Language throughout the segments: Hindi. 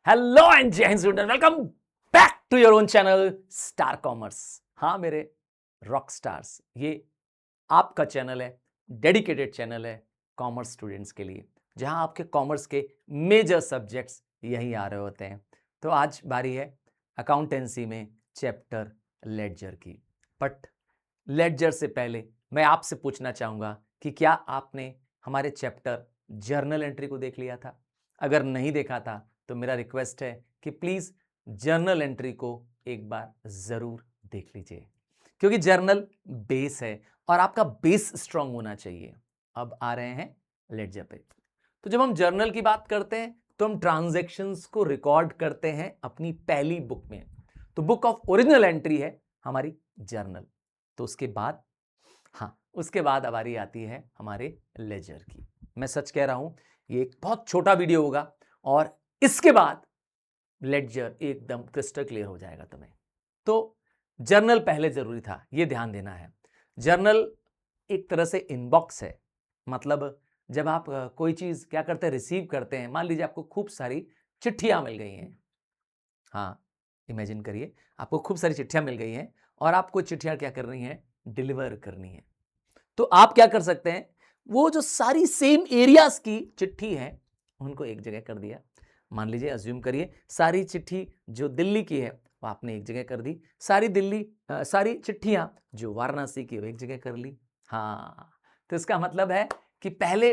Hello and Jai Hind student, welcome back to your own channel star commerce. हाँ मेरे रॉक स्टार्स, ये आपका चैनल है, डेडिकेटेड चैनल है कॉमर्स स्टूडेंट्स के लिए, जहां आपके कॉमर्स के मेजर सब्जेक्ट्स यहीं आ रहे होते हैं। तो आज बारी है अकाउंटेंसी में चैप्टर लेडजर की। बट लेडजर से पहले मैं आपसे पूछना चाहूंगा कि क्या आपने हमारे चैप्टर जर्नल एंट्री को देख लिया था? अगर नहीं देखा था तो मेरा रिक्वेस्ट है कि प्लीज जर्नल एंट्री को एक बार जरूर देख लीजिए, क्योंकि जर्नल बेस है और आपका बेस स्ट्रांग होना चाहिए। अब आ रहे हैं लेडजर पे। तो जब हम जर्नल की बात करते हैं तो हम ट्रांजैक्शंस को रिकॉर्ड करते हैं अपनी पहली बुक में। तो बुक ऑफ ओरिजिनल एंट्री है हमारी जर्नल। तो उसके बाद हमारी आती है हमारे लेजर की। मैं सच कह रहा हूं, ये एक बहुत छोटा वीडियो होगा और इसके बाद लेडजर एकदम क्रिस्टल क्लियर हो जाएगा तुम्हें। तो जर्नल पहले जरूरी था, ये ध्यान देना है। जर्नल एक तरह से इनबॉक्स है। मतलब जब आप कोई चीज क्या करते हैं, रिसीव करते हैं। मान लीजिए आपको खूब सारी चिट्ठियां मिल गई हैं। हाँ, इमेजिन करिए आपको खूब सारी चिट्ठियां मिल गई हैं और आपको चिट्ठियां क्या करनी है, डिलीवर करनी है। तो आप क्या कर सकते हैं, वो जो सारी सेम एरियाज की चिट्ठी है उनको एक जगह कर दिया। मान लीजिए, अज्यूम करिए सारी चिट्ठी जो दिल्ली की है वो आपने एक जगह कर दी, सारी चिट्ठियां जो वाराणसी की वो एक जगह कर ली। हाँ, तो इसका मतलब है कि पहले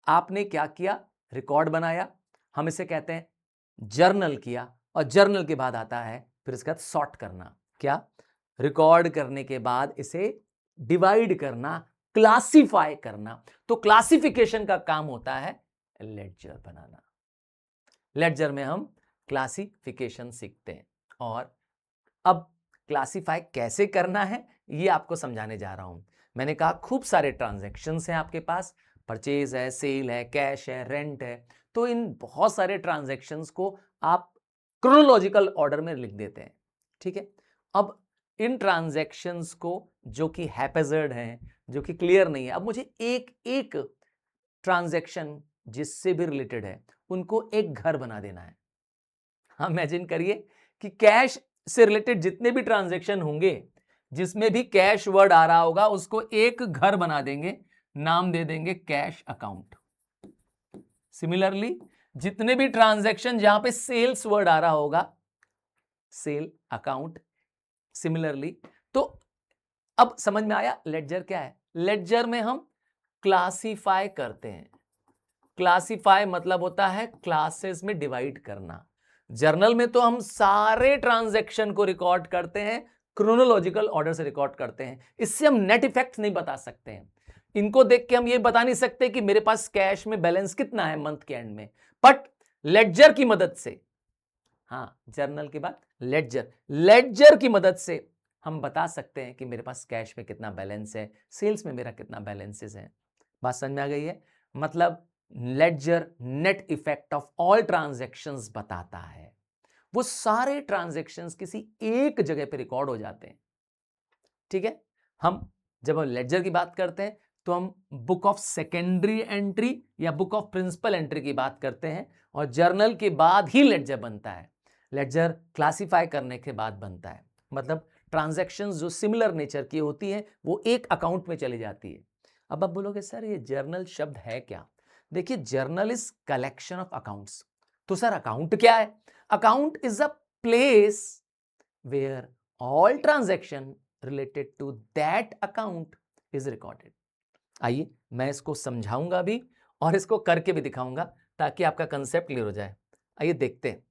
आपने क्या किया, रिकॉर्ड बनाया, हम इसे कहते हैं जर्नल किया। और जर्नल के बाद आता है फिर इसके बाद सॉर्ट करना। क्या? रिकॉर्ड करने के बाद इसे डिवाइड करना, क्लासिफाई करना। तो क्लासिफिकेशन का काम होता है लेडजर बनाना। लेडजर में हम क्लासिफिकेशन सीखते हैं और अब क्लासिफाई कैसे करना है ये आपको समझाने जा रहा हूं। मैंने कहा खूब सारे ट्रांजैक्शंस हैं आपके पास, परचेज है, सेल है, कैश है, रेंट है। तो इन बहुत सारे ट्रांजैक्शंस को आप क्रोनोलॉजिकल ऑर्डर में लिख देते हैं। ठीक है, अब इन ट्रांजैक्शंस को जो कि हैपेजर्ड हैं, जो कि क्लियर नहीं है, अब मुझे एक एक ट्रांजैक्शन जिससे भी रिलेटेड है उनको एक घर बना देना है। हाँ, इमेजिन करिए कि कैश से रिलेटेड जितने भी ट्रांजैक्शन होंगे, जिसमें भी कैश वर्ड आ रहा होगा, उसको एक घर बना देंगे, नाम दे देंगे कैश अकाउंट। सिमिलरली जितने भी ट्रांजैक्शन जहां पे सेल्स वर्ड आ रहा होगा, सेल अकाउंट। सिमिलरली, तो अब समझ में आया लेडजर क्या है। लेडजर में हम क्लासिफाई करते हैं। क्लासिफाई मतलब होता है क्लासेस में डिवाइड करना। जर्नल में तो हम सारे ट्रांजैक्शन को रिकॉर्ड करते हैं, क्रोनोलॉजिकल ऑर्डर से रिकॉर्ड करते हैं। इससे हम नेट इफेक्ट नहीं बता सकते हैं। इनको देख के हम ये बता नहीं सकते कि मेरे पास कैश में बैलेंस कितना है मंथ के एंड में। बट लेडजर की मदद से, हाँ, जर्नल के बाद लेडजर की मदद से हम बता सकते हैं कि मेरे पास कैश में कितना बैलेंस है, सेल्स में मेरा कितना बैलेंसेस है। बात समझ में आ गई है? मतलब ledger net effect of all transactions बताता है। वो सारे ट्रांजैक्शंस किसी एक जगह पे रिकॉर्ड हो जाते हैं। ठीक है, जब हम लेडजर की बात करते हैं तो हम बुक ऑफ सेकेंडरी एंट्री या बुक ऑफ प्रिंसिपल एंट्री की बात करते हैं, और जर्नल के बाद ही लेडजर बनता है। लेडजर क्लासिफाई करने के बाद बनता है। मतलब ट्रांजैक्शंस जो सिमिलर नेचर की होती है वो एक अकाउंट में चली जाती है। अब आप बोलोगे सर ये जर्नल शब्द है क्या? देखिए, journal is collection of accounts. तो सर अकाउंट क्या है? Account is a place where all transaction related to that account is recorded. आइए मैं इसको समझाऊंगा भी और इसको करके भी दिखाऊंगा ताकि आपका कंसेप्ट क्लियर हो जाए। आइए देखते हैं।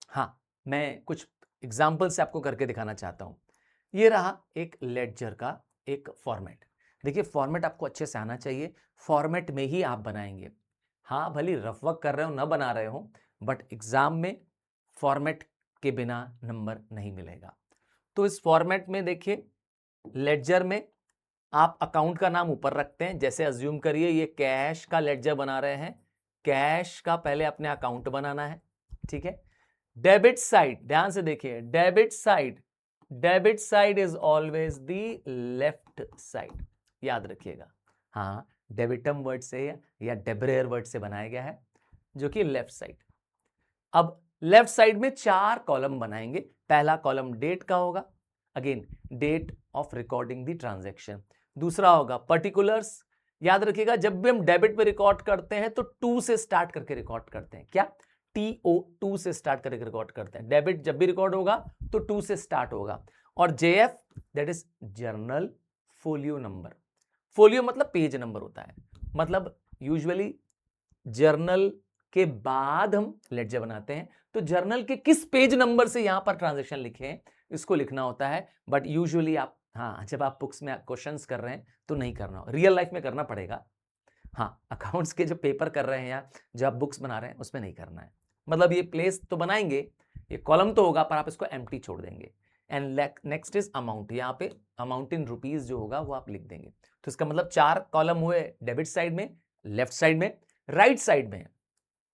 हाँ, मैं कुछ एग्जाम्पल से आपको करके दिखाना चाहता हूं। ये रहा एक लेडजर का एक फॉर्मेट। देखिए, फॉर्मेट आपको अच्छे से आना चाहिए, फॉर्मेट में ही आप बनाएंगे। हाँ, भले रफ वर्क कर रहे हो ना बना रहे हो, बट एग्जाम में फॉर्मेट के बिना नंबर नहीं मिलेगा। तो इस फॉर्मेट में देखिए, लेडजर में आप अकाउंट का नाम ऊपर रखते हैं। जैसे अज्यूम करिए ये कैश का लेडजर बना रहे हैं, कैश का पहले अपने अकाउंट बनाना है। ठीक है, डेबिट साइड, ध्यान से देखिए, debit side is always the left side, याद रखिएगा। हाँ, डेबिटम वर्ड से या डेब्रेयर वर्ड से बनाया गया है, जो कि लेफ्ट साइड। अब लेफ्ट साइड में 4 कॉलम बनाएंगे। पहला कॉलम डेट का होगा, again date of recording the transaction. दूसरा होगा पर्टिकुलर्स। याद रखिएगा जब भी हम डेबिट पे रिकॉर्ड करते हैं तो 2 से स्टार्ट करके रिकॉर्ड करते हैं। क्या? TO 2 से स्टार्ट करके रिकॉर्ड करते हैं। डेबिट जब भी रिकॉर्ड होगा तो 2 से स्टार्ट होगा। और JF that is journal folio number. Folio मतलब पेज नंबर होता है। मतलब यूजुअली जर्नल के बाद हम लेडजर बनाते हैं, तो जर्नल के किस पेज नंबर से यहां पर ट्रांजैक्शन लिखे हैं इसको लिखना होता है। बट यूजुअली आप, हाँ, जब आप बुक्स में क्वेश्चंस कर रहे हैं तो नहीं करना, रियल लाइफ में करना पड़ेगा। हाँ, अकाउंट्स के जो पेपर कर रहे हैं या जो आप बुक्स बना रहे हैं उसमें नहीं करना है। मतलब ये प्लेस तो बनाएंगे, ये कॉलम तो होगा पर आप इसको एम्प्टी छोड़ देंगे। And next is amount. यहाँ पे अमाउंट इन रुपीज जो होगा वो आप लिख देंगे। तो इसका मतलब 4 कॉलम हुए डेबिट साइड में, लेफ्ट साइड में, राइट साइड में।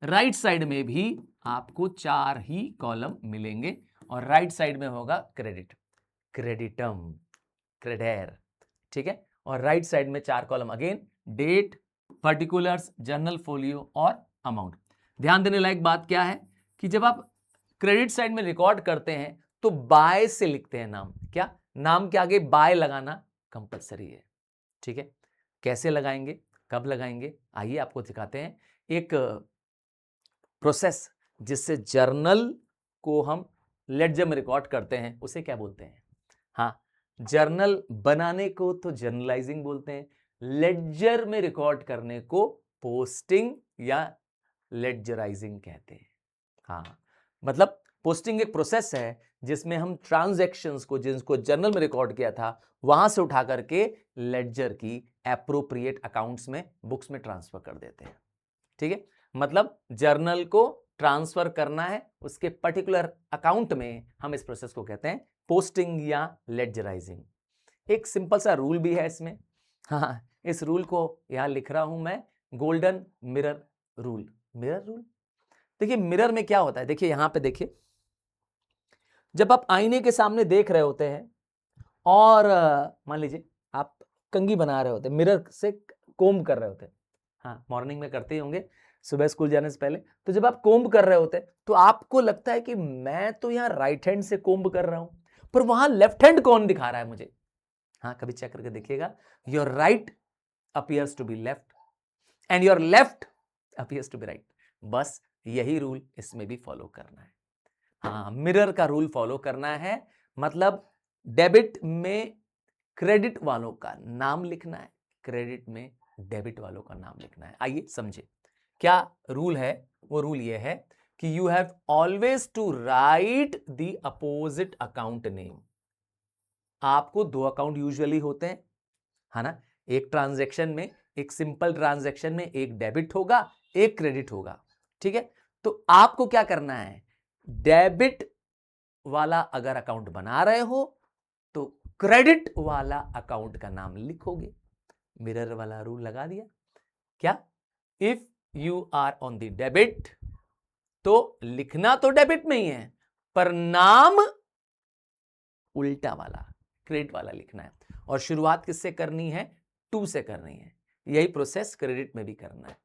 राइट साइड में भी आपको 4 ही कॉलम मिलेंगे और राइट साइड में होगा क्रेडिट, क्रेडिटम, क्रेडेर, ठीक है। और राइट साइड में 4 column again date, particulars, journal folio और अमाउंट। ध्यान देने लायक बात क्या है कि जब आप क्रेडिट साइड में रिकॉर्ड करते हैं तो बाय से लिखते हैं नाम। क्या? नाम के आगे बाय लगाना कंपलसरी है, ठीक है। कैसे लगाएंगे, कब लगाएंगे, आइए आपको दिखाते हैं। एक प्रोसेस जिससे जर्नल को हम लेडजर में रिकॉर्ड करते हैं उसे क्या बोलते हैं? हाँ, जर्नल बनाने को तो जर्नलाइजिंग बोलते हैं, लेडजर में रिकॉर्ड करने को पोस्टिंग या लेडजराइजिंग कहते हैं। हाँ, मतलब पोस्टिंग एक प्रोसेस है जिसमें हम ट्रांजैक्शंस को, जिनको जर्नल में रिकॉर्ड किया था वहां से उठा करके लेडजर की एप्रोप्रिएट अकाउंट्स में, बुक्स में ट्रांसफर कर देते हैं, ठीक है। मतलब जर्नल को ट्रांसफर करना है उसके पर्टिकुलर अकाउंट में, हम इस प्रोसेस को कहते हैं पोस्टिंग या लेडजराइजिंग। एक सिंपल सा रूल भी है इसमें। हाँ, इस रूल को यहां लिख रहा हूं मैं, golden mirror rule. Mirror rule, देखिए मिरर में क्या होता है, देखिए यहां पे देखिए, जब आप आईने के सामने देख रहे होते हैं और मान लीजिए आप कंघी बना रहे होते हैं, मिरर से कोम्ब कर रहे होते हैं। हाँ, मॉर्निंग में करते ही होंगे सुबह स्कूल जाने से पहले। तो जब आप कोम्ब कर रहे होते हैं तो आपको लगता है कि मैं तो यहां राइट हैंड से कोम्ब कर रहा हूं, पर वहां लेफ्ट हैंड कौन दिखा रहा है मुझे? हाँ, कभी चेक करके देखिएगा। Your right appears to be left and your left appears to be right. बस यही रूल इसमें भी फॉलो करना है। हाँ, मिरर का रूल फॉलो करना है। मतलब डेबिट में क्रेडिट वालों का नाम लिखना है, क्रेडिट में डेबिट वालों का नाम लिखना है। आइए समझे क्या रूल है। वो रूल ये है कि you have always to write the opposite account name. आपको 2 अकाउंट यूजुअली होते हैं, है ना। एक ट्रांजैक्शन में, एक सिंपल ट्रांजैक्शन में एक डेबिट होगा, एक क्रेडिट होगा, ठीक है। तो आपको क्या करना है, डेबिट वाला अगर अकाउंट बना रहे हो तो क्रेडिट वाला अकाउंट का नाम लिखोगे। मिरर वाला रूल लगा दिया। क्या? If you are on the debit तो लिखना तो डेबिट में ही है पर नाम उल्टा वाला, क्रेडिट वाला लिखना है। और शुरुआत किससे करनी है? 2 से करनी है। यही प्रोसेस क्रेडिट में भी करना है।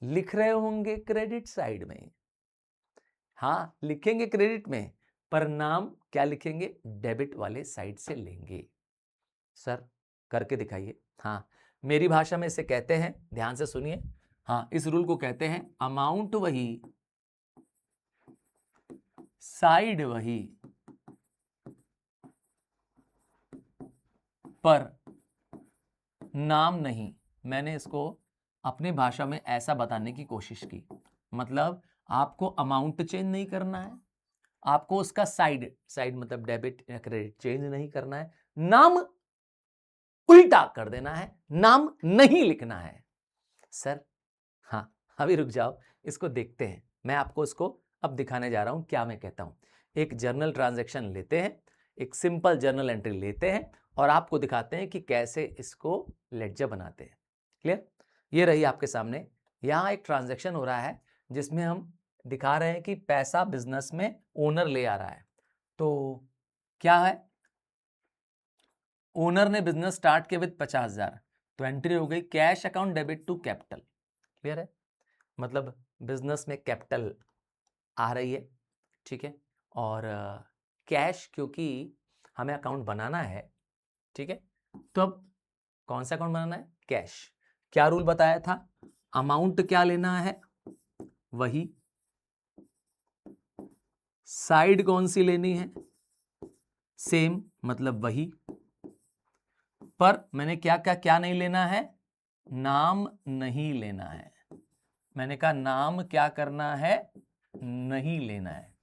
लिख रहे होंगे क्रेडिट साइड में, हाँ लिखेंगे क्रेडिट में, पर नाम क्या लिखेंगे? डेबिट वाले साइड से लेंगे। सर करके दिखाइए। हाँ, मेरी भाषा में इसे कहते हैं, ध्यान से सुनिए। हाँ, इस रूल को कहते हैं अमाउंट वही, साइड वही, पर नाम नहीं। मैंने इसको अपनी भाषा में ऐसा बताने की कोशिश की। मतलब आपको अमाउंट चेंज नहीं करना है, आपको उसका साइड, साइड मतलब डेबिट या क्रेडिट चेंज नहीं करना है, नाम उल्टा कर देना है, नाम नहीं लिखना है। सर हाँ, अभी रुक जाओ, इसको देखते हैं। मैं आपको इसको अब दिखाने जा रहा हूं क्या मैं कहता हूं। एक जर्नल ट्रांजैक्शन लेते हैं, एक सिंपल जर्नल एंट्री लेते हैं और आपको दिखाते हैं कि कैसे इसको लेडजर बनाते हैं। क्लियर? ये रही आपके सामने। यहां एक ट्रांजैक्शन हो रहा है जिसमें हम दिखा रहे हैं कि पैसा बिजनेस में ओनर ले आ रहा है। तो क्या है, ओनर ने बिजनेस स्टार्ट किया विद 50,000, तो एंट्री हो गई cash account debit to capital. Clear है? मतलब बिजनेस में कैपिटल आ रही है, ठीक है। और कैश क्योंकि हमें अकाउंट बनाना है, ठीक है, तो अब कौन सा अकाउंट बनाना है? कैश। क्या रूल बताया था? अमाउंट क्या लेना है? वही। साइड कौन सी लेनी है? सेम, मतलब वही। पर मैंने क्या क्या क्या नहीं लेना है? नाम नहीं लेना है। मैंने कहा नाम क्या करना है? नहीं लेना है।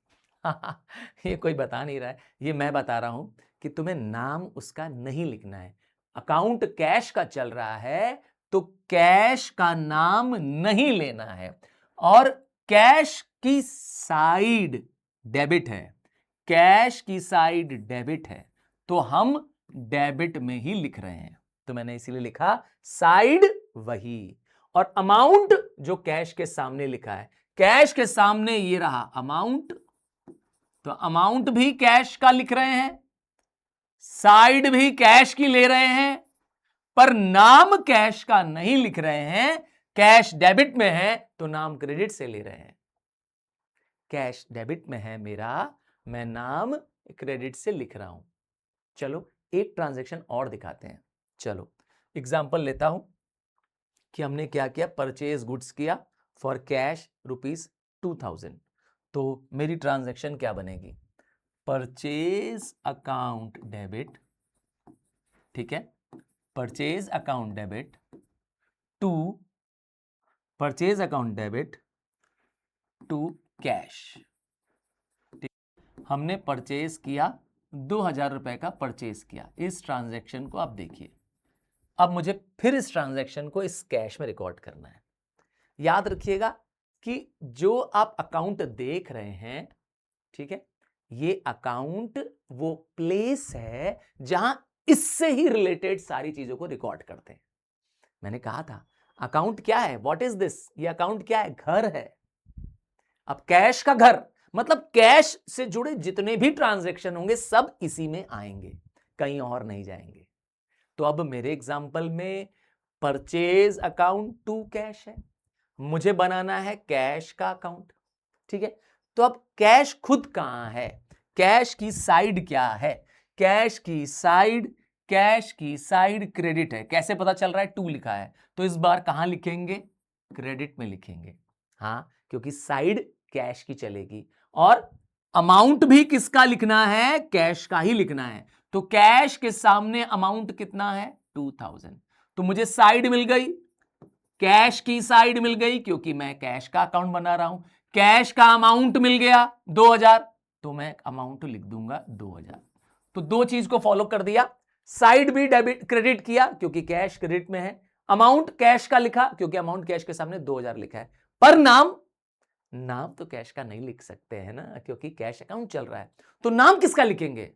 ये कोई बता नहीं रहा है, ये मैं बता रहा हूं कि तुम्हें नाम उसका नहीं लिखना है। अकाउंट कैश का चल रहा है तो कैश का नाम नहीं लेना है। और कैश की साइड डेबिट है, कैश की साइड डेबिट है, तो हम डेबिट में ही लिख रहे हैं। तो मैंने इसीलिए लिखा साइड वही। और अमाउंट जो कैश के सामने लिखा है, कैश के सामने ये रहा अमाउंट, तो अमाउंट भी कैश का लिख रहे हैं, साइड भी कैश की ले रहे हैं, पर नाम कैश का नहीं लिख रहे हैं। कैश डेबिट में है तो नाम क्रेडिट से ले रहे हैं। कैश डेबिट में है मेरा, मैं नाम क्रेडिट से लिख रहा हूं। चलो एक ट्रांजैक्शन और दिखाते हैं। चलो एग्जांपल लेता हूं कि हमने क्या किया, परचेज गुड्स किया फॉर कैश ₹2000। तो मेरी ट्रांजैक्शन क्या बनेगी? परचेज अकाउंट डेबिट, ठीक है, purchase account debit to purchase account debit to cash. हमने परचेज किया, 2000 रुपए का परचेज किया। इस ट्रांजैक्शन को आप देखिए। अब मुझे फिर इस ट्रांजैक्शन को इस कैश में रिकॉर्ड करना है। याद रखिएगा कि जो आप अकाउंट देख रहे हैं, ठीक है, ये अकाउंट वो प्लेस है जहां इससे ही रिलेटेड सारी चीजों को रिकॉर्ड करते हैं। मैंने कहा था अकाउंट क्या है? What is this? ये अकाउंट क्या है? घर है। अब कैश का घर मतलब कैश से जुड़े जितने भी ट्रांजैक्शन होंगे सब इसी में आएंगे, कहीं और नहीं जाएंगे। तो अब मेरे एग्जांपल में परचेज अकाउंट टू कैश है, मुझे बनाना है कैश का अकाउंट, ठीक है। तो अब कैश खुद कहां है? कैश की साइड क्या है? कैश की साइड क्रेडिट है। कैसे पता चल रहा है? टू लिखा है, तो इस बार कहां लिखेंगे? क्रेडिट में लिखेंगे। हां, क्योंकि साइड कैश की चलेगी। और अमाउंट भी किसका लिखना है? कैश का ही लिखना है। तो कैश के सामने अमाउंट कितना है? 2000। तो मुझे साइड मिल गई, कैश की साइड मिल गई क्योंकि मैं कैश का अकाउंट बना रहा हूं। कैश का अमाउंट मिल गया 2000, तो मैं अमाउंट लिख दूंगा 2000। तो दो चीज को फॉलो कर दिया। साइड भी डेबिट क्रेडिट किया क्योंकि कैश क्रेडिट में है, अमाउंट कैश का लिखा क्योंकि अमाउंट कैश के सामने 2000 लिखा है। पर नाम तो कैश का नहीं लिख सकते हैं ना, क्योंकि कैश अकाउंट चल रहा है। तो नाम किसका लिखेंगे?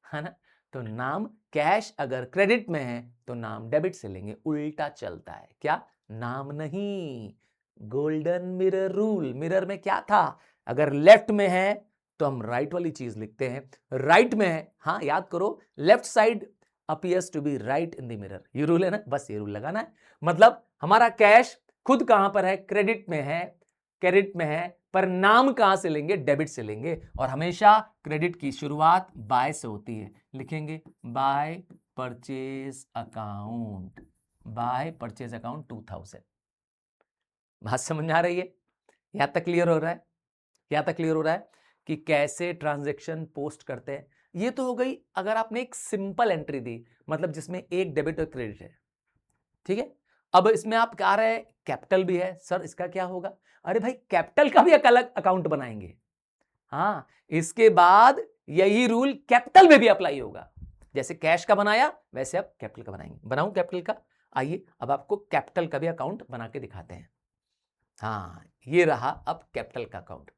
है ना। तो नाम कैश अगर क्रेडिट में है तो नाम डेबिट से लेंगे। उल्टा चलता है क्या? नाम नहीं। Golden mirror rule. मिरर में क्या था? अगर लेफ्ट में है तो हम राइट वाली चीज लिखते हैं, राइट में है, हाँ याद करो, left side appears to be right in the mirror. ये रूल है ना, बस ये रूल लगाना है। मतलब हमारा कैश खुद कहां पर है? क्रेडिट में है, क्रेडिट में है, पर नाम कहां से लेंगे? डेबिट से लेंगे। और हमेशा क्रेडिट की शुरुआत बाय से होती है। लिखेंगे by purchase account, by purchase account 2000। बात समझ में आ रही है? यहां तक क्लियर हो रहा है? यहां तक क्लियर हो रहा है कि कैसे ट्रांजैक्शन पोस्ट करते हैं? ये तो हो गई अगर आपने एक सिंपल एंट्री दी, मतलब जिसमें एक डेबिट और क्रेडिट है, ठीक है। अब इसमें आप कह रहे हैं कैपिटल भी है, सर इसका क्या होगा? अरे भाई कैपिटल का भी एक अलग अकाउंट बनाएंगे। हाँ, इसके बाद यही रूल कैपिटल में भी अप्लाई होगा। जैसे कैश का बनाया वैसे अब कैपिटल का बनाएंगे। बनाऊं कैपिटल का? आइए अब आपको कैपिटल का भी अकाउंट बना के दिखाते हैं। हाँ, ये रहा अब कैपिटल का अकाउंट।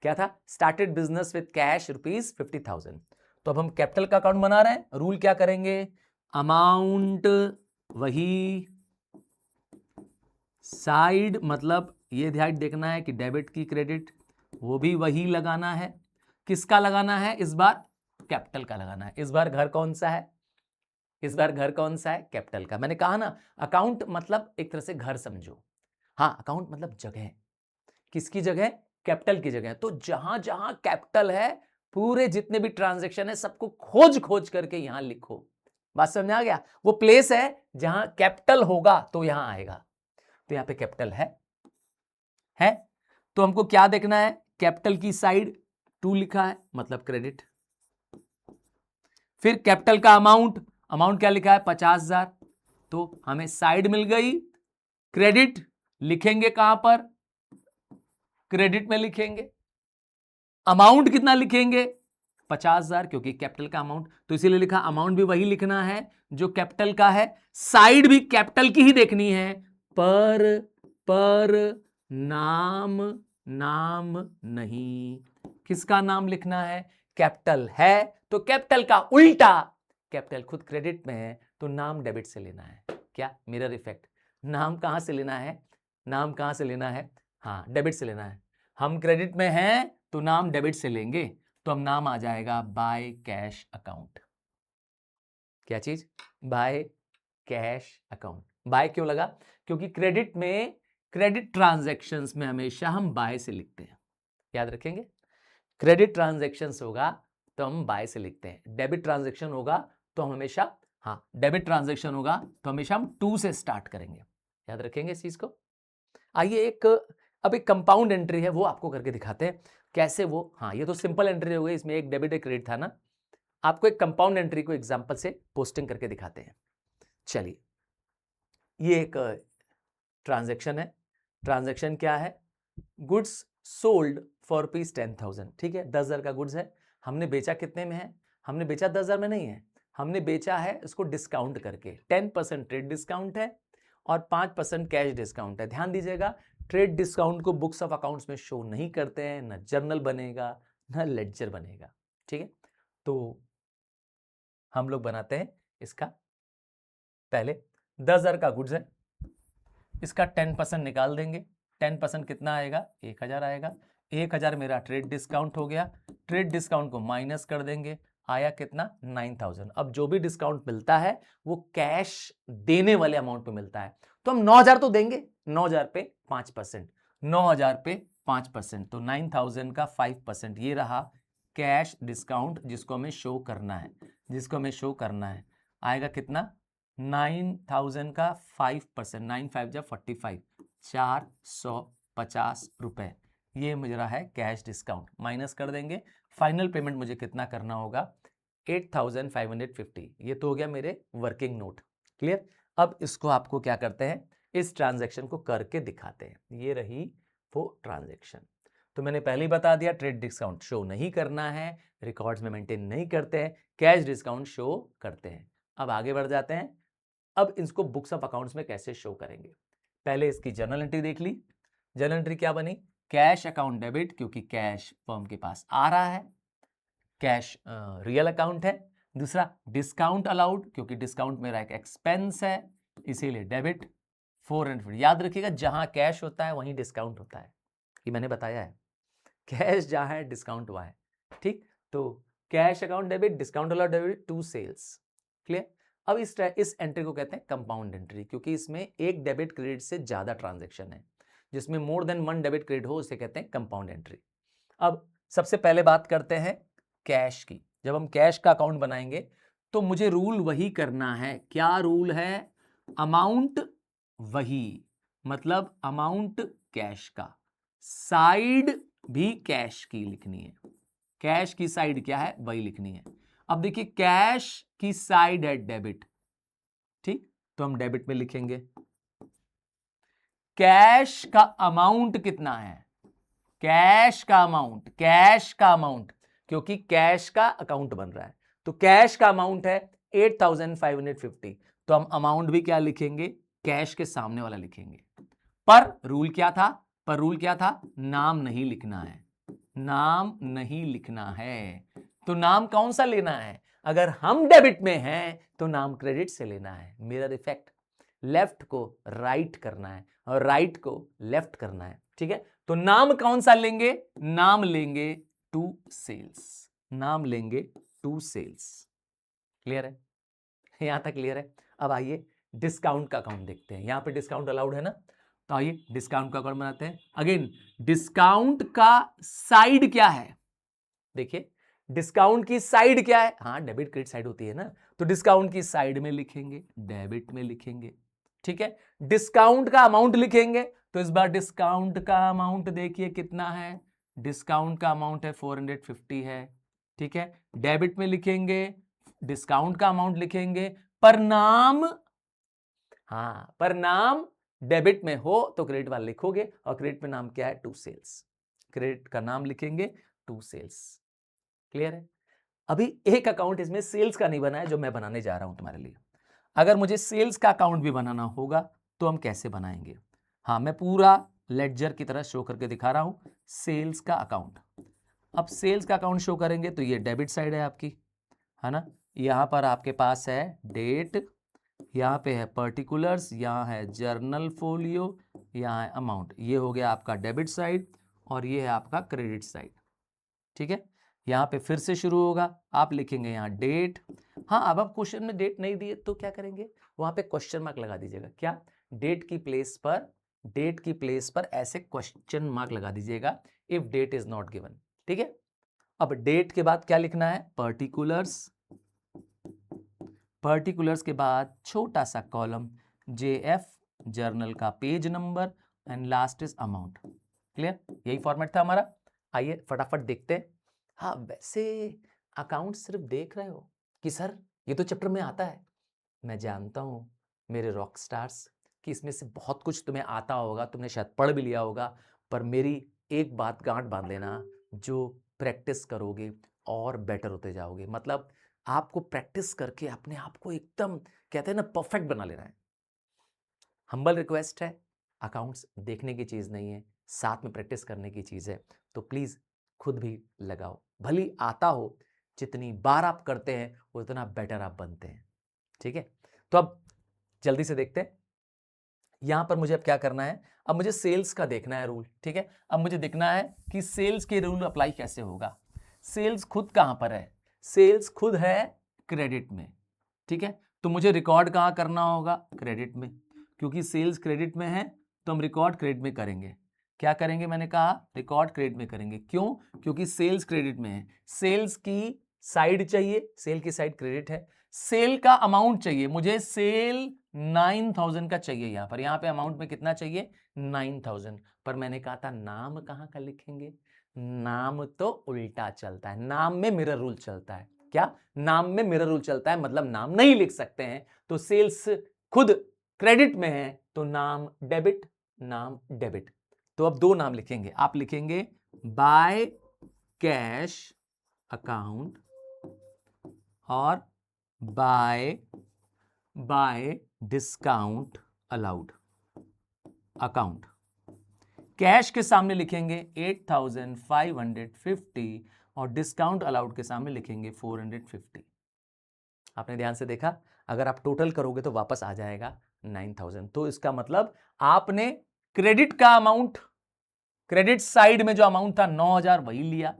क्या था? Started business with cash ₹50,000। तो अब हम कैपिटल का अकाउंट बना रहे हैं। रूल क्या करेंगे? अमाउंट वही, साइड मतलब ये ध्यान देखना है कि डेबिट की क्रेडिट वो भी वही लगाना है। किसका लगाना है इस बार? कैपिटल का लगाना है। इस बार घर कौन सा है? इस बार घर कौन सा है? कैपिटल का। मैंने कहा ना अकाउंट मतलब एक तरह से घर समझो। हाँ, अकाउंट मतलब जगह। किसकी जगह? कैपिटल की जगह। तो जहां जहां कैपिटल है पूरे जितने भी ट्रांजैक्शन है सबको खोज खोज करके यहां लिखो। बात समझ में आ गया? वो प्लेस है जहां कैपिटल होगा तो यहां आएगा। तो यहां पे कैपिटल है तो हमको क्या देखना है? कैपिटल की साइड 2 लिखा है मतलब क्रेडिट। फिर कैपिटल का अमाउंट, अमाउंट क्या लिखा है? 50,000। तो हमें साइड मिल गई क्रेडिट। लिखेंगे कहां पर? क्रेडिट में लिखेंगे। अमाउंट कितना लिखेंगे? 50,000 क्योंकि कैपिटल का अमाउंट, तो इसीलिए लिखा अमाउंट भी वही लिखना है जो कैपिटल का है। साइड भी कैपिटल की ही देखनी है। पर नाम नहीं। किसका नाम लिखना है? कैपिटल है तो कैपिटल का उल्टा। कैपिटल खुद क्रेडिट में है तो नाम डेबिट से लेना है। क्या? Mirror effect. नाम कहां से लेना है? नाम कहां से लेना है? हाँ, डेबिट से लेना है। हम क्रेडिट में हैं तो नाम डेबिट से लेंगे, तो हम नाम आ जाएगा बाय कैश अकाउंट। क्या चीज? By cash account. बाय क्यों लगा? क्योंकि क्रेडिट में, क्रेडिट ट्रांजैक्शंस में हमेशा हम बाय से लिखते हैं। याद रखेंगे, क्रेडिट ट्रांजैक्शंस होगा तो हम बाय से लिखते हैं। डेबिट ट्रांजैक्शन होगा तो हम हमेशा, हाँ डेबिट ट्रांजैक्शन होगा तो हमेशा हम 2 से स्टार्ट करेंगे। याद रखेंगे इस चीज को। आइए अब एक कंपाउंड एंट्री है वो आपको करके दिखाते हैं कैसे वो। हाँ, ये तो सिंपल एंट्री हो गई, इसमें एक डेबिट एक क्रेडिट था ना। आपको एक कंपाउंड एंट्री को एग्जांपल से पोस्टिंग करके दिखाते हैं। चलिए, ये एक ट्रांजैक्शन है। ट्रांजैक्शन क्या है? Goods sold for rupees 10,000। ठीक है, 10,000 का गुड्स है। हमने बेचा कितने में है? हमने बेचा 10,000 में नहीं है, हमने बेचा है इसको डिस्काउंट करके। 10% ट्रेड डिस्काउंट है और 5% कैश डिस्काउंट है। ध्यान दीजिएगा, ट्रेड डिस्काउंट को बुक्स ऑफ अकाउंट्स में शो नहीं करते हैं, ना जर्नल बनेगा ना लेडजर बनेगा। ठीक है, तो हम लोग बनाते हैं इसका। पहले 10,000 का गुड्स है, इसका 10% निकाल देंगे। 10% कितना आएगा? 1,000 आएगा। 1,000 मेरा ट्रेड डिस्काउंट हो गया। ट्रेड डिस्काउंट को माइनस कर देंगे, आया कितना? 9,000। अब जो भी डिस्काउंट मिलता है वो कैश देने वाले अमाउंट पे मिलता है, तो हम 9,000 तो देंगे। 9,000 पे 5%, 9,000 पे 5%, तो 9,000 का 5% ये रहा कैश डिस्काउंट जिसको हमें शो करना है, जिसको हमें शो करना है। आएगा कितना? 9,000 का 5%, 9 5 जा 45, 450 रुपए। ये मुझे है कैश डिस्काउंट। माइनस कर देंगे, फाइनल पेमेंट मुझे कितना करना होगा? 8,550। ये तो हो गया मेरे वर्किंग नोट। क्लियर? अब इसको आपको क्या करते हैं? इस ट्रांजैक्शन को करके दिखाते हैं। ये रही वो ट्रांजैक्शन। तो मैंने पहले ही बता दिया, ट्रेड डिस्काउंट शो नहीं करना है, रिकॉर्ड्स में मेंटेन नहीं करते हैं, कैश डिस्काउंट शो करते हैं। अब आगे बढ़ जाते हैं। अब इसको बुक्स ऑफ अकाउंट्स में कैसे शो करेंगे? पहले इसकी जर्नल एंट्री देख ली। जर्नल एंट्री क्या बनी? कैश अकाउंट डेबिट, क्योंकि कैश फर्म के पास आ रहा है, कैश रियल अकाउंट है। दूसरा डिस्काउंट अलाउड, क्योंकि डिस्काउंट मेरा एक एक्सपेंस है, इसीलिए डेबिट। 450। याद रखिएगा, जहां कैश होता है वहीं डिस्काउंट होता है, ये मैंने बताया है। कैश जहां है डिस्काउंट वहां है। ठीक, तो cash account debit, discount allowed debit, 2 sales. Clear? अब इस एंट्री को कहते हैं कंपाउंड एंट्री, क्योंकि इसमें एक डेबिट क्रेडिट से ज्यादा ट्रांजैक्शन है। जिसमें मोर देन 1 डेबिट क्रेडिट हो उसे कहते हैं कंपाउंड एंट्री। अब सबसे पहले बात करते हैं कैश की। जब हम कैश का अकाउंट बनाएंगे तो मुझे रूल वही करना है। क्या रूल है? अमाउंट वही, मतलब अमाउंट कैश का, साइड भी कैश की लिखनी है। कैश की साइड क्या है? वही लिखनी है। अब देखिए, कैश की साइड है डेबिट, ठीक, तो हम डेबिट में लिखेंगे। कैश का अमाउंट कितना है? कैश का अमाउंट, कैश का अमाउंट, क्योंकि कैश का अकाउंट बन रहा है, तो कैश का अमाउंट है 8,550, तो हम अमाउंट भी क्या लिखेंगे? कैश के सामने वाला लिखेंगे। पर रूल क्या था? पर रूल क्या था? नाम नहीं लिखना है, नाम नहीं लिखना है। तो नाम कौन सा लेना है? अगर हम डेबिट में हैं तो नाम क्रेडिट से लेना है। मिरर इफेक्ट, लेफ्ट को राइट करना है और राइट को लेफ्ट करना है। ठीक है, तो नाम कौन सा लेंगे? नाम लेंगे 2 सेल्स, नाम लेंगे 2 सेल्स। क्लियर है? यहां तक क्लियर है? अब आइए डिस्काउंट का अकाउंट देखते हैं। यहां पे डिस्काउंट अलाउड है ना, तो आइए डिस्काउंट का अकाउंट बनाते हैं। अगेन डिस्काउंट का साइड क्या है, देखिए डिस्काउंट की साइड क्या है, हाँ डेबिट क्रेडिट साइड होती है ना, तो डिस्काउंट की साइड में लिखेंगे, डेबिट में लिखेंगे, ठीक है। डिस्काउंट का अमाउंट लिखेंगे, तो इस बार डिस्काउंट का अमाउंट देखिए कितना है, डिस्काउंट का अमाउंट है 450 है, ठीक है। डेबिट में लिखेंगे, डिस्काउंट का अमाउंट लिखेंगे, पर नाम, हाँ पर नाम डेबिट में हो तो क्रेडिट वाला लिखोगे, और क्रेडिट में नाम क्या है, टू सेल्स, क्रेडिट का नाम लिखेंगे टू सेल्स। क्लियर है। अभी एक अकाउंट इसमें सेल्स का नहीं बना है जो मैं बनाने जा रहा हूं तुम्हारे लिए। अगर मुझे सेल्स का अकाउंट भी बनाना होगा तो हम कैसे बनाएंगे, हाँ मैं पूरा लेडजर की तरह शो करके दिखा रहा हूं, सेल्स का अकाउंट। अब सेल्स का अकाउंट शो करेंगे तो ये डेबिट साइड है आपकी, है ना, यहां पर आपके पास है डेट, यहाँ पे है पर्टिकुलर्स, यहाँ है जर्नल फोलियो, यहाँ है अमाउंट, ये हो गया आपका डेबिट साइड, और ये है आपका क्रेडिट साइड, ठीक है। यहाँ पे फिर से शुरू होगा, आप लिखेंगे यहाँ डेट, हाँ अब आप क्वेश्चन में डेट नहीं दिए तो क्या करेंगे, वहां पे क्वेश्चन मार्क लगा दीजिएगा, क्या, डेट की प्लेस पर ऐसे क्वेश्चन मार्क लगा दीजिएगा, if date is not given, ठीक है। अब डेट के बाद क्या लिखना है, पर्टिकुलर्स के बाद छोटा सा कॉलम JF, जर्नल का page number, and last is amount. Clear, यही फॉर्मेट था हमारा। आइए फटाफट देखते हैं। हाँ वैसे अकाउंट सिर्फ देख रहे हो कि सर ये तो चैप्टर में आता है, मैं जानता हूं मेरे रॉक स्टार्स कि इसमें से बहुत कुछ तुम्हें आता होगा, तुमने शायद पढ़ भी लिया होगा, पर मेरी एक बात गांठ बांध लेना, जो प्रैक्टिस करोगे और बेटर होते जाओगे, मतलब आपको प्रैक्टिस करके अपने आप को एकदम कहते हैं ना परफेक्ट बना लेना है। हम्बल रिक्वेस्ट है, अकाउंट्स देखने की चीज नहीं है, साथ में प्रैक्टिस करने की चीज है, तो प्लीज खुद भी लगाओ, भली आता हो, जितनी बार आप करते हैं उतना बेटर आप बनते हैं, ठीक है। तो अब जल्दी से देखते हैं, यहां पर मुझे अब क्या करना है, अब मुझे सेल्स का देखना है रूल, ठीक है। अब मुझे देखना है कि सेल्स के रूल अप्लाई कैसे होगा। सेल्स खुद कहां पर है, सेल्स खुद है क्रेडिट में, ठीक है। तो मुझे रिकॉर्ड कहां करना होगा, क्रेडिट में, क्योंकि सेल्स क्रेडिट में है तो हम रिकॉर्ड क्रेडिट में करेंगे। क्या करेंगे, मैंने कहा रिकॉर्ड क्रेडिट में करेंगे, क्यों, क्योंकि सेल्स क्रेडिट में है, सेल्स की साइड चाहिए, सेल की साइड क्रेडिट है, सेल का अमाउंट चाहिए मुझे, सेल 9000 का चाहिए, यहां पे अमाउंट में कितना चाहिए 9000, पर मैंने कहा था नाम कहां का लिखेंगे, नाम तो उल्टा चलता है, नाम में मिरर रूल चलता है, क्या, नाम में मिरर रूल चलता है, मतलब नाम नहीं लिख सकते हैं, तो सेल्स खुद क्रेडिट में है तो नाम डेबिट, नाम डेबिट, तो अब दो नाम लिखेंगे, आप लिखेंगे बाय कैश अकाउंट और bye discount allowed account. Cash के सामने लिखेंगे 8550 और डिस्काउंट अलाउड के सामने लिखेंगे 450। आपने ध्यान से देखा, अगर आप टोटल करोगे तो वापस आ जाएगा 9000, तो इसका मतलब आपने क्रेडिट का अमाउंट, क्रेडिट साइड में जो अमाउंट था 9000 वही लिया,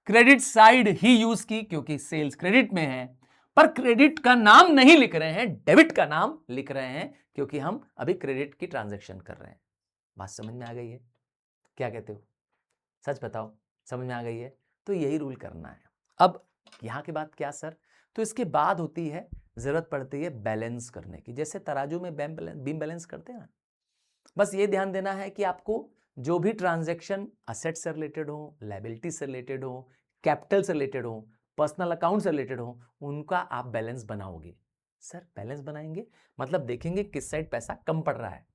क्रेडिट साइड ही यूज की क्योंकि सेल्स क्रेडिट में है, पर क्रेडिट का नाम नहीं लिख रहे हैं, डेबिट का नाम लिख रहे हैं, क्योंकि हम अभी क्रेडिट की ट्रांजैक्शन कर रहे हैं। बात समझ में आ गई है, क्या कहते हो, सच बताओ, समझ में आ गई है, तो यही रूल करना है। अब यहां के बाद क्या सर, तो इसके बाद होती है, जरूरत पड़ती है बैलेंस करने की, जैसे तराजू में बीम बैलेंस करते हैं ना, बस ये ध्यान देना है कि आपको जो भी ट्रांजैक्शन असेट से रिलेटेड हो, लायबिलिटी से रिलेटेड हो, कैपिटल से रिलेटेड हो, पर्सनल अकाउंट से रिलेटेड हो, उनका आप बैलेंस बनाओगे। सर बैलेंस बनाएंगे मतलब देखेंगे किस साइड पैसा कम पड़ रहा है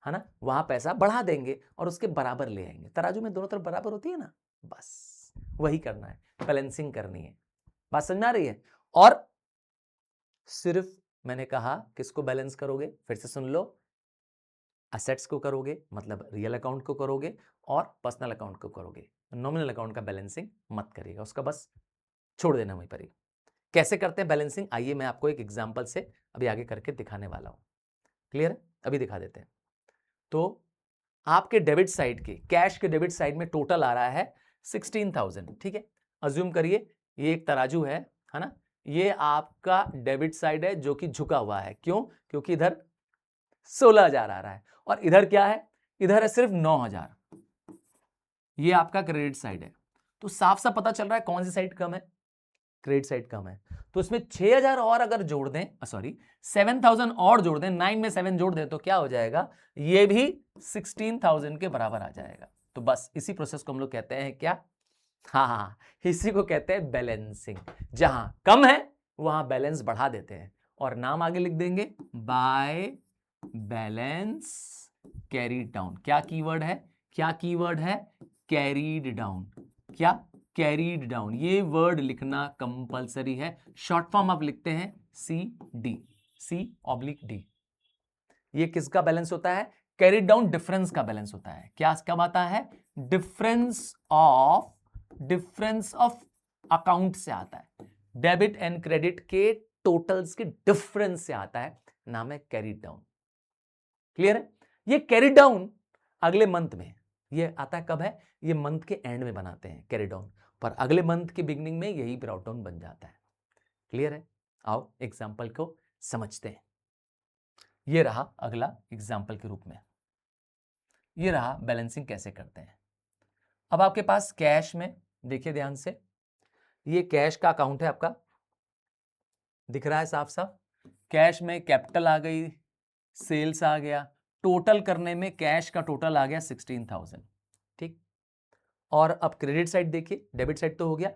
ना, वहां पैसा बढ़ा देंगे और उसके बराबर ले आएंगे, तराजू में दोनों तरफ बराबर होती है ना, बस वही करना है, बैलेंसिंग करनी है। बात समझ में आ रही है। और सिर्फ मैंने कहा किसको बैलेंस करोगे, फिर से सुन लो, असेट्स को करोगे मतलब रियल अकाउंट को करोगे और पर्सनल अकाउंट को करोगे, नॉमिनल अकाउंट का बैलेंसिंग मत करिएगा, उसका बस छोड़ देना वहीं पर ही। कैसे करते हैं बैलेंसिंग, आइए मैं आपको एक एग्जांपल से अभी आगे करके दिखाने वाला हूं। क्लियर है, अभी दिखा देते हैं। तो आपके डेबिट साइड के, कैश के डेबिट साइड में टोटल आ रहा है 16000, ठीक है। अज्यूम करिए ये एक तराजू है ना, ये आपका डेबिट साइड है जो कि झुका हुआ है, क्यों, क्योंकि इधर 16,000 आ रहा है। और इधर क्या है, इधर है सिर्फ 9,000। ये आपका क्रेडिट साइड है। तो साफ साफ पता चल रहा है कौन सी साइड कम है, क्रेडिट साइड कम है। तो इसमें 6,000 और अगर जोड़ दें, सॉरी 7,000 और जोड़ दें, 9 में 7 जोड़ दें तो क्या हो जाएगा, ये भी 16,000 के बराबर आ जाएगा। तो बस इसी प्रोसेस को हम लोग कहते हैं क्या, हाँ, इसी को कहते हैं बैलेंसिंग। जहां कम है वहां बैलेंस बढ़ा देते हैं और नाम आगे लिख देंगे बाय बैलेंस कैरीड डाउन। क्या कीवर्ड है, क्या कीवर्ड है, कैरीड डाउन। क्या, कैरीड डाउन। ये वर्ड लिखना कंपलसरी है। शॉर्ट फॉर्म आप लिखते हैं CD, C/D। ये किसका बैलेंस होता है, कैरीड डाउन डिफरेंस का बैलेंस होता है। क्या कब आता है, डिफरेंस ऑफ अकाउंट से आता है, डेबिट एंड क्रेडिट के टोटल्स के डिफरेंस से आता है, नाम है कैरीड डाउन। क्लियर है। ये कैरीड डाउन अगले मंथ में, ये आता है कब है, ये मंथ के एंड में बनाते हैं कैरीड डाउन, पर अगले मंथ की बिगनिंग में यही ब्रॉट डाउन बन जाता है। क्लियर है। आओ एग्जाम्पल को समझते हैं। ये रहा अगला एग्जाम्पल के रूप में, ये रहा बैलेंसिंग कैसे करते हैं। अब आपके पास कैश में, देखिए ध्यान से, ये कैश का अकाउंट है आपका, दिख रहा है साफ साफ। कैश में कैपिटल आ गई, सेल्स आ गया, टोटल करने में कैश का टोटल आ गया 16,000। ठीक। और अब क्रेडिट साइड देखिए, डेबिट साइड तो हो गया,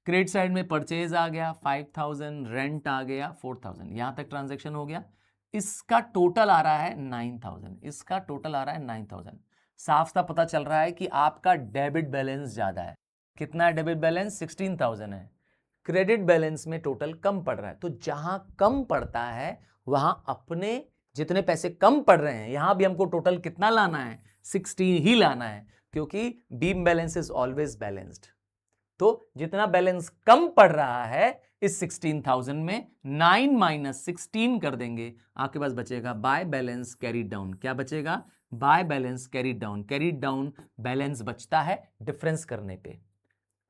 क्रेडिट साइड में परचेज आ गया 5,000, रेंट आ गया 4,000, यहां तक ट्रांजैक्शन हो गया। इसका टोटल आ रहा है 9,000, इसका टोटल आ रहा है 9,000। साफ साफ पता चल रहा है कि आपका डेबिट बैलेंस ज्यादा है। कितना है डेबिट बैलेंस, 16,000 है। क्रेडिट बैलेंस में टोटल कम पड़ रहा है। तो जहां कम पड़ता है वहां अपने जितने पैसे कम पड़ रहे हैं, यहां भी हमको टोटल कितना लाना है, 16 ही लाना है, क्योंकि beam balance is always balanced. तो जितना बैलेंस कम पड़ रहा है इस 16,000 में 9 माइनस 16 कर देंगे, आपके पास बचेगा बाय बैलेंस कैरीड डाउन। क्या बचेगा, by balance carried down. Carried down balance बचता है डिफरेंस करने पे,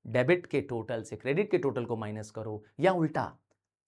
डेबिट के टोटल से क्रेडिट के टोटल को माइनस करो, या उल्टा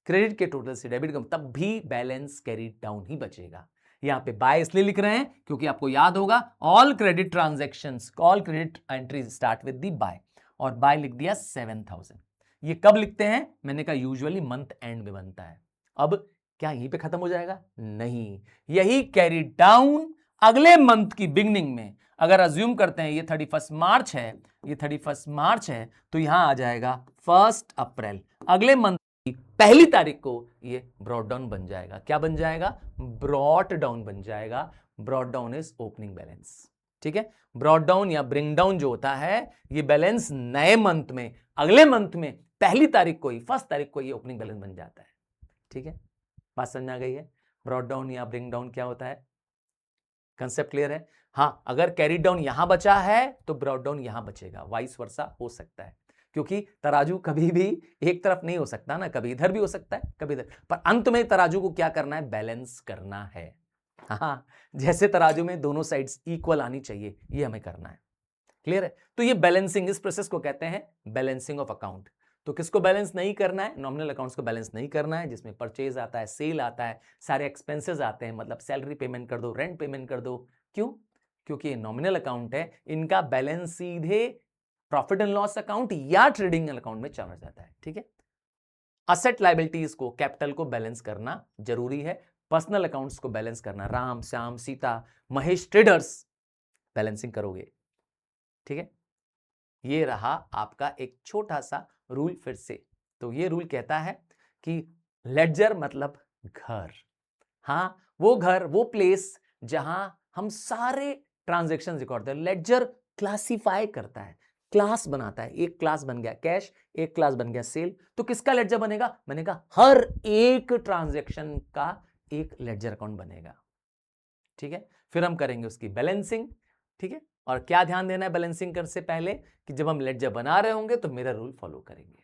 क्रेडिट के टोटल से डेबिट का, तब भी बैलेंस कैरीड डाउन ही बचेगा। यहां पे बाय इसलिए लिख रहे हैं क्योंकि आपको याद होगा all credit transactions, all credit entries start with the by, और बाय लिख दिया 7,000। ये कब लिखते हैं, मैंने कहा यूजुअली मंथ एंड में बनता है। अब क्या यहीं पे खत्म हो जाएगा, नहीं, यही कैरीड डाउन अगले मंथ की बिगनिंग में, अगर अज्यूम करते हैं ये 31 मार्च है, ये 31 मार्च है, तो यहां आ जाएगा 1 अप्रैल, अगले मंथ की पहली तारीख को ये ब्रॉट डाउन बन जाएगा। क्या बन जाएगा, ब्रॉट डाउन बन जाएगा। Brought down is opening balance. ठीक है। ब्रॉट डाउन या ब्रिंग डाउन जो होता है, ये बैलेंस नए मंथ में, अगले मंथ में पहली तारीख को ही, 1 तारीख को ये ओपनिंग बैलेंस बन जाता है। ठीक है, बात समझ आ गई है। ब्रॉट डाउन या ब्रिंग डाउन क्या होता है, कंसेप्ट क्लियर है। हाँ, अगर कैरी डाउन यहां बचा है तो ब्रॉट डाउन यहां बचेगा, वाइस वर्सा हो सकता है, क्योंकि तराजू कभी भी एक तरफ नहीं हो सकता ना, कभी इधर भी हो सकता है कभी इधर, पर अंत में तराजू को क्या करना है, बैलेंस करना है। हाँ, जैसे तराजू में दोनों साइड्स इक्वल आनी चाहिए, ये हमें करना है। क्लियर है। तो ये बैलेंसिंग, इस प्रोसेस को कहते हैं बैलेंसिंग ऑफ अकाउंट। तो किसको बैलेंस नहीं करना है, नॉमिनल अकाउंट्स को बैलेंस नहीं करना है, जिसमें परचेज आता है, सेल आता है, सारे एक्सपेंसेस आते हैं, मतलब सैलरी पेमेंट कर दो, रेंट पेमेंट कर दो। क्यों, क्योंकि ये नॉमिनल अकाउंट है, इनका बैलेंस सीधे प्रॉफिट एंड लॉस अकाउंट या ट्रेडिंग अकाउंट में चला जाता है। ठीक है। असेट लायबिलिटीज को, कैपिटल को बैलेंस करना जरूरी है, पर्सनल अकाउंट्स को बैलेंस करना, राम श्याम सीता महेश ट्रेडर्स बैलेंसिंग करोगे। ठीक है। ये रहा आपका एक छोटा सा रूल फिर से। तो ये रूल कहता है कि लेडजर मतलब घर, हाँ वो घर, वो प्लेस जहां हम सारे ट्रांजैक्शन रिकॉर्ड करते हैं। लेडजर क्लासिफाई करता है, क्लास बनाता है। एक क्लास बन गया कैश, एक क्लास बन गया सेल, तो किसका लेडजर बनेगा, मैंने कहा हर एक ट्रांजैक्शन का एक लेडजर अकाउंट बनेगा। ठीक है। फिर हम करेंगे उसकी बैलेंसिंग। ठीक है। और क्या ध्यान देना है बैलेंसिंग करने से पहले, कि जब हम लेडजर बना रहे होंगे तो मेरा रूल फॉलो करेंगे।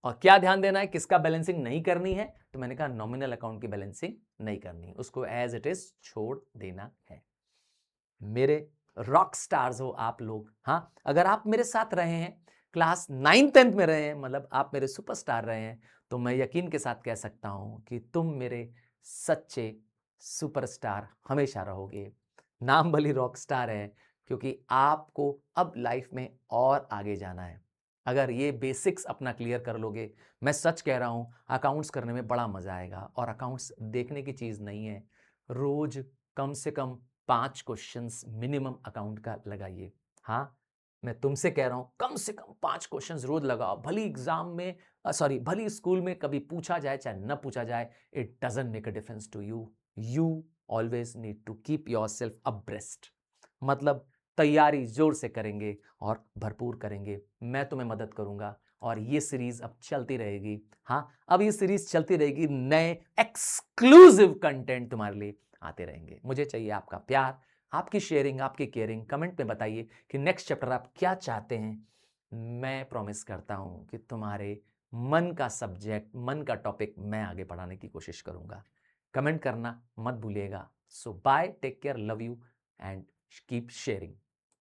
और क्या ध्यान देना है, किसका बैलेंसिंग नहीं करनी है, तो मैंने कहा नॉमिनल अकाउंट की बैलेंसिंग नहीं करनी है, उसको एज इट इज छोड़ देना है। मेरे रॉक स्टार्स हो आप लोग। हाँ, अगर आप मेरे साथ रहे हैं, क्लास 9th 10th में रहे हैं, मतलब आप मेरे सुपरस्टार रहे हैं, तो मैं यकीन के साथ कह सकता हूं कि तुम मेरे सच्चे सुपरस्टार हमेशा रहोगे। नाम भले रॉक स्टार है, क्योंकि आपको अब लाइफ में और आगे जाना है। अगर ये बेसिक्स अपना क्लियर कर लोगे, मैं सच कह रहा हूं, अकाउंट्स करने में बड़ा मजा आएगा। और अकाउंट्स देखने की चीज नहीं है, रोज कम से कम 5 क्वेश्चंस मिनिमम अकाउंट का लगाइए। हाँ, मैं तुमसे कह रहा हूं, कम से कम 5 क्वेश्चंस रोज लगाओ। भली एग्जाम में सॉरी भली स्कूल में कभी पूछा जाए चाहे न पूछा जाए, it doesn't make a difference to you. You always need to keep yourself abreast. मतलब तैयारी जोर से करेंगे और भरपूर करेंगे। मैं तुम्हें मदद करूंगा और ये सीरीज अब चलती रहेगी। हाँ, अब ये सीरीज चलती रहेगी, नए एक्सक्लूसिव कंटेंट तुम्हारे लिए आते रहेंगे। मुझे चाहिए आपका प्यार, आपकी शेयरिंग, आपकी केयरिंग। कमेंट में बताइए कि नेक्स्ट चैप्टर आप क्या चाहते हैं। मैं प्रॉमिस करता हूं कि तुम्हारे मन का सब्जेक्ट, मन का टॉपिक मैं आगे पढ़ाने की कोशिश करूंगा। कमेंट करना मत भूलिएगा। So bye, take care, love you and keep sharing.